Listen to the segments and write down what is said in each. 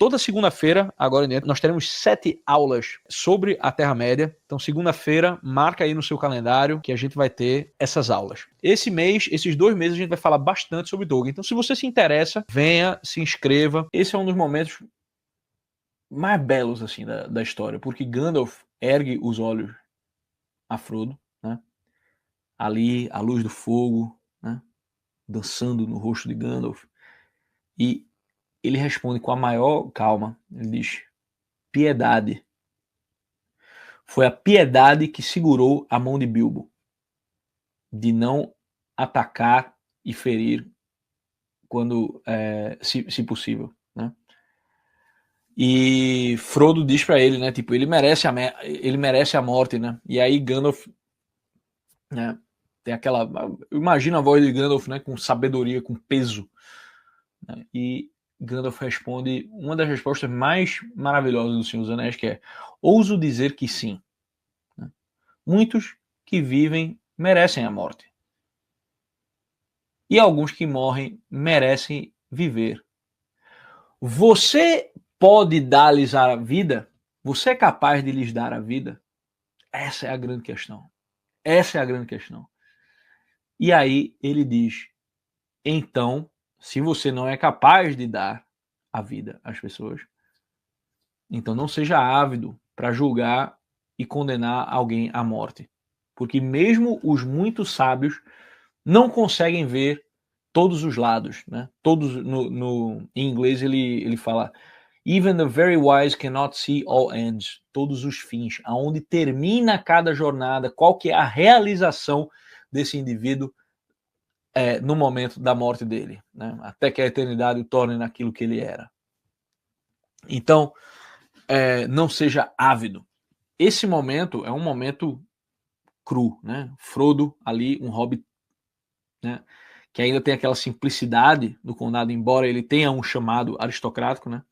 toda segunda-feira, agora em diante, nós teremos 7 aulas sobre a Terra-média. Então, segunda-feira, marca aí no seu calendário que a gente vai ter essas aulas. Esse mês, esses 2 meses, a gente vai falar bastante sobre Tolkien. Então, se você se interessa, venha, se inscreva. Esse é um dos momentos mais belos assim da história, porque Gandalf ergue os olhos a Frodo, né? Ali, a luz do fogo, né? Dançando no rosto de Gandalf. E ele responde com a maior calma. Ele diz: piedade. Foi a piedade que segurou a mão de Bilbo de não atacar e ferir quando, se possível, né? E Frodo diz pra ele, né? Tipo, ele merece a morte, né? E aí Gandalf, né? Tem aquela, imagina a voz de Gandalf, né? Com sabedoria, com peso, né? E Gandalf responde uma das respostas mais maravilhosas do Senhor dos Anéis, que é: ouso dizer que sim. Né? Muitos que vivem merecem a morte. E alguns que morrem merecem viver. Você pode dar-lhes a vida? Você é capaz de lhes dar a vida? Essa é a grande questão. Essa é a grande questão. E aí ele diz: então, se você não é capaz de dar a vida às pessoas, então não seja ávido para julgar e condenar alguém à morte. Porque mesmo os muito sábios não conseguem ver todos os lados, né? Todos em inglês ele fala: even the very wise cannot see all ends. Todos os fins, aonde termina cada jornada, qual que é a realização desse indivíduo no momento da morte dele, né? Até que a eternidade o torne naquilo que ele era. Então, não seja ávido. Esse momento é um momento cru, né? Frodo ali, um hobbit, né? Que ainda tem aquela simplicidade do condado, embora ele tenha um chamado aristocrático, né?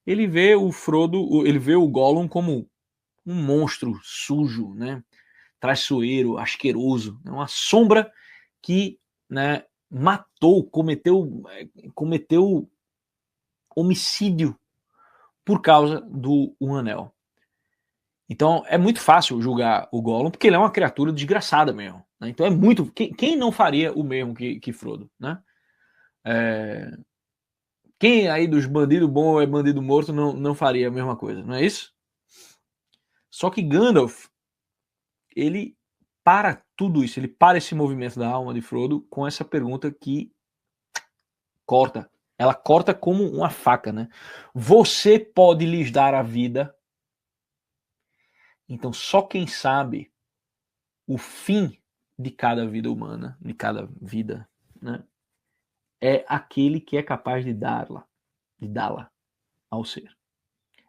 Ele vê o Frodo, ele vê o Gollum como um monstro sujo, né? Traiçoeiro, asqueroso, né? Uma sombra que, né, cometeu homicídio por causa do Um Anel. Então é muito fácil julgar o Gollum, porque ele é uma criatura desgraçada mesmo. Né? Então é muito. Quem não faria o mesmo que Frodo, né? Quem aí dos bandidos bons é bandido morto não faria a mesma coisa, não é isso? Só que Gandalf, ele para tudo isso, ele para esse movimento da alma de Frodo com essa pergunta que corta. Ela corta como uma faca, né? Você pode lhes dar a vida. Então só quem sabe o fim de cada vida humana, de cada vida, né? É aquele que é capaz de dá-la ao ser.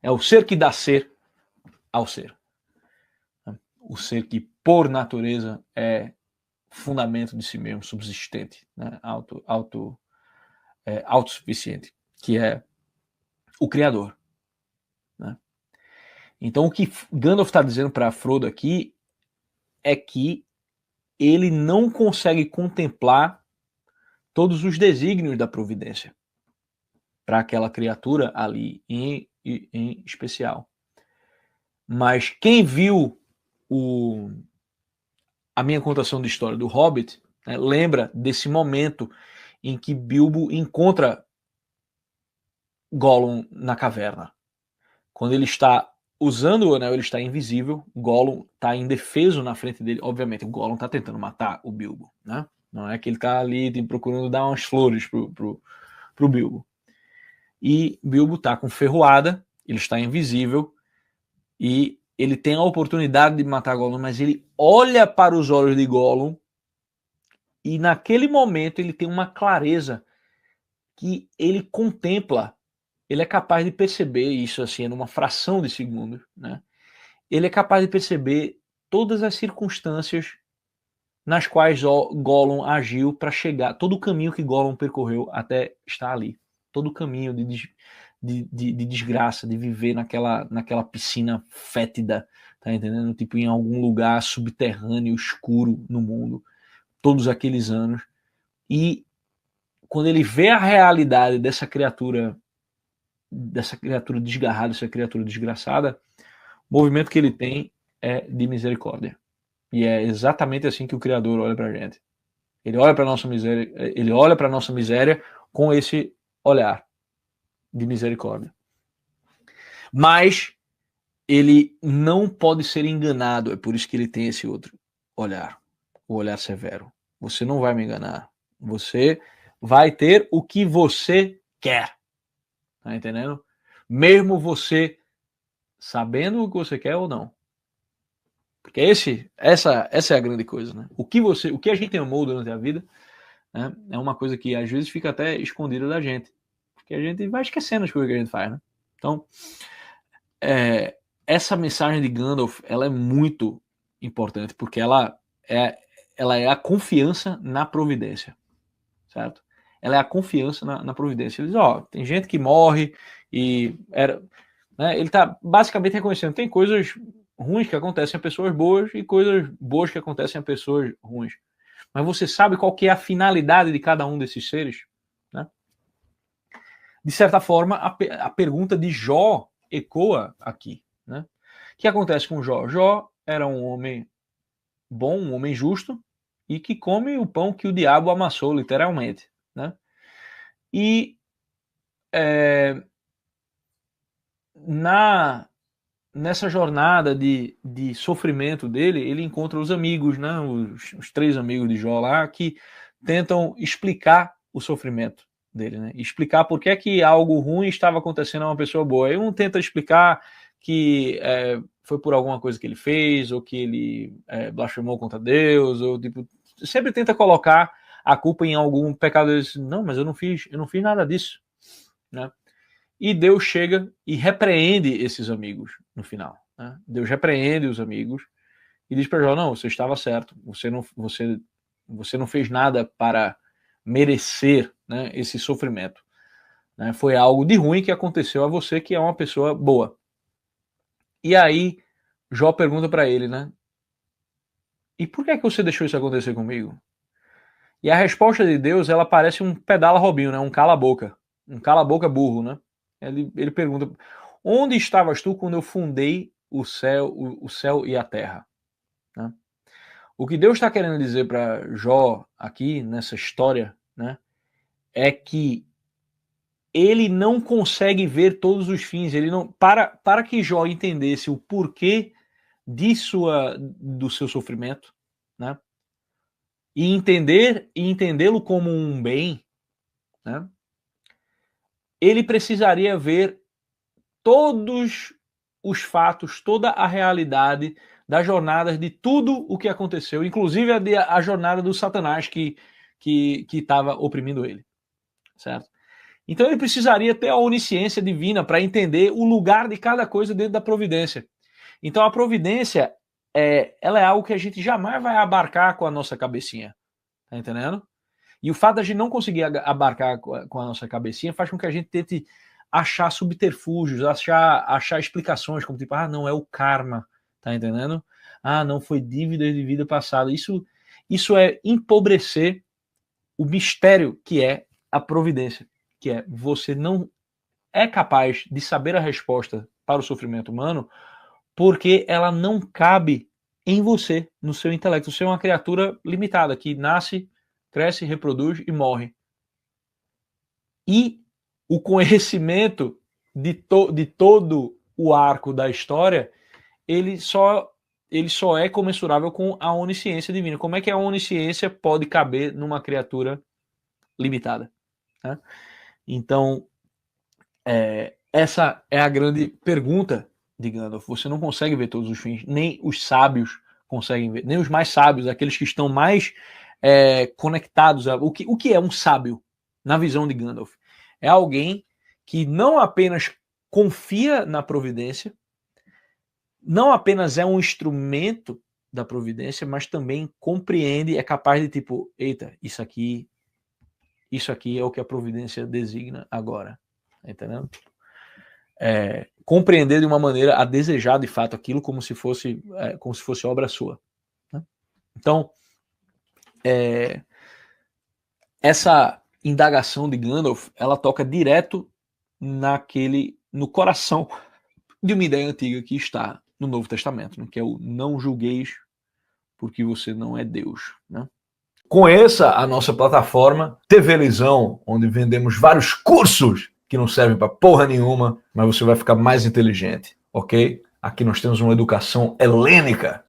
É o ser que dá ser ao ser. O ser que, por natureza, é fundamento de si mesmo, subsistente, né? Autossuficiente, que é o Criador. Né? Então, o que Gandalf está dizendo para Frodo aqui é que ele não consegue contemplar todos os desígnios da providência para aquela criatura ali em especial. Mas quem viu a minha contação de história do Hobbit, né, lembra desse momento em que Bilbo encontra Gollum na caverna. Quando ele está usando o anel, ele está invisível, Gollum está indefeso na frente dele. Obviamente, o Gollum está tentando matar o Bilbo, né? Não é que ele está ali procurando dar umas flores pro Bilbo. E Bilbo está com ferroada, ele está invisível, e ele tem a oportunidade de matar Gollum, mas ele olha para os olhos de Gollum e naquele momento ele tem uma clareza que ele contempla, ele é capaz de perceber isso assim, numa fração de segundo, né? Ele é capaz de perceber todas as circunstâncias nas quais Gollum agiu para chegar, todo o caminho que Gollum percorreu até estar ali, todo o caminho de desgraça, de viver naquela piscina fétida, tá entendendo? Tipo, em algum lugar subterrâneo, escuro no mundo, todos aqueles anos. E quando ele vê a realidade dessa criatura dessa criatura desgarrada, dessa criatura desgraçada, o movimento que ele tem é de misericórdia. E é exatamente assim que o Criador olha para a gente. Ele olha para nossa miséria, ele olha para nossa miséria com esse olhar de misericórdia. Mas ele não pode ser enganado, é por isso que ele tem esse outro olhar, o olhar severo. Você não vai me enganar. Você vai ter o que você quer. Tá entendendo? Mesmo você sabendo o que você quer ou não. Porque essa é a grande coisa, né? O que a gente amou durante a vida, né, é uma coisa que às vezes fica até escondida da gente. Porque a gente vai esquecendo as coisas que a gente faz, né? Então, essa mensagem de Gandalf, ela é muito importante, porque ela é a confiança na providência, certo? Ela é a confiança na providência. Ele diz, tem gente que morre e né, ele está basicamente reconhecendo, tem coisas ruins que acontecem a pessoas boas e coisas boas que acontecem a pessoas ruins. Mas você sabe qual que é a finalidade de cada um desses seres? Né? De certa forma, a pergunta de Jó ecoa aqui. Né? O que acontece com Jó? Jó era um homem bom, um homem justo, e que come o pão que o diabo amassou, literalmente. Né? E nessa jornada de sofrimento dele, ele encontra os amigos, né? Os 3 amigos de Jó lá, que tentam explicar o sofrimento dele, né? Explicar por que é que algo ruim estava acontecendo a uma pessoa boa. Aí um tenta explicar que foi por alguma coisa que ele fez, ou que ele blasfemou contra Deus, ou tipo, sempre tenta colocar a culpa em algum pecado. Ele diz, não, mas eu não fiz nada disso, né? E Deus chega e repreende esses amigos no final. Né? Deus repreende os amigos e diz para Jó, não, você estava certo, você não fez nada para merecer, né, esse sofrimento. Né? Foi algo de ruim que aconteceu a você, que é uma pessoa boa. E aí Jó pergunta para ele, né? E por que é que você deixou isso acontecer comigo? E a resposta de Deus, ela parece um pedala Robinho, né? Um cala-boca. Um cala-boca burro, né? Ele pergunta, onde estavas tu quando eu fundei o céu e a terra? Né? O que Deus está querendo dizer para Jó aqui, nessa história, né? É que ele não consegue ver todos os fins. Ele não para que Jó entendesse o porquê do seu sofrimento, né? E entendê-lo como um bem, né? Ele precisaria ver todos os fatos, toda a realidade das jornadas de tudo o que aconteceu, inclusive a jornada do Satanás que estava oprimindo ele, certo? Então ele precisaria ter a onisciência divina para entender o lugar de cada coisa dentro da providência. Então a providência ela é algo que a gente jamais vai abarcar com a nossa cabecinha, tá entendendo? E o fato de a gente não conseguir abarcar com a nossa cabecinha faz com que a gente tente achar subterfúgios, achar explicações, como tipo, não, é o karma, tá entendendo? Não, foi dívidas de vida passada. Isso é empobrecer o mistério que é a providência, que é você não é capaz de saber a resposta para o sofrimento humano porque ela não cabe em você, no seu intelecto. Você é uma criatura limitada, que nasce, cresce, reproduz e morre. E o conhecimento de todo o arco da história, ele só é comensurável com a onisciência divina. Como é que a onisciência pode caber numa criatura limitada? Né? Então, essa é a grande pergunta de Gandalf. Você não consegue ver todos os fins, nem os sábios conseguem ver, nem os mais sábios, aqueles que estão mais conectados. O que é um sábio na visão de Gandalf? É alguém que não apenas confia na providência, não apenas é um instrumento da providência, mas também compreende, é capaz de tipo, eita, isso aqui é o que a providência designa agora. Tá entendendo? Compreender de uma maneira a desejar de fato aquilo como se fosse obra sua. Né? Então, essa indagação de Gandalf, ela toca direto no coração de uma ideia antiga que está no Novo Testamento, né? Que é o não julgueis porque você não é Deus, né? Conheça a nossa plataforma TV Lisão, onde vendemos vários cursos que não servem para porra nenhuma, mas você vai ficar mais inteligente, ok? Aqui nós temos uma educação helênica.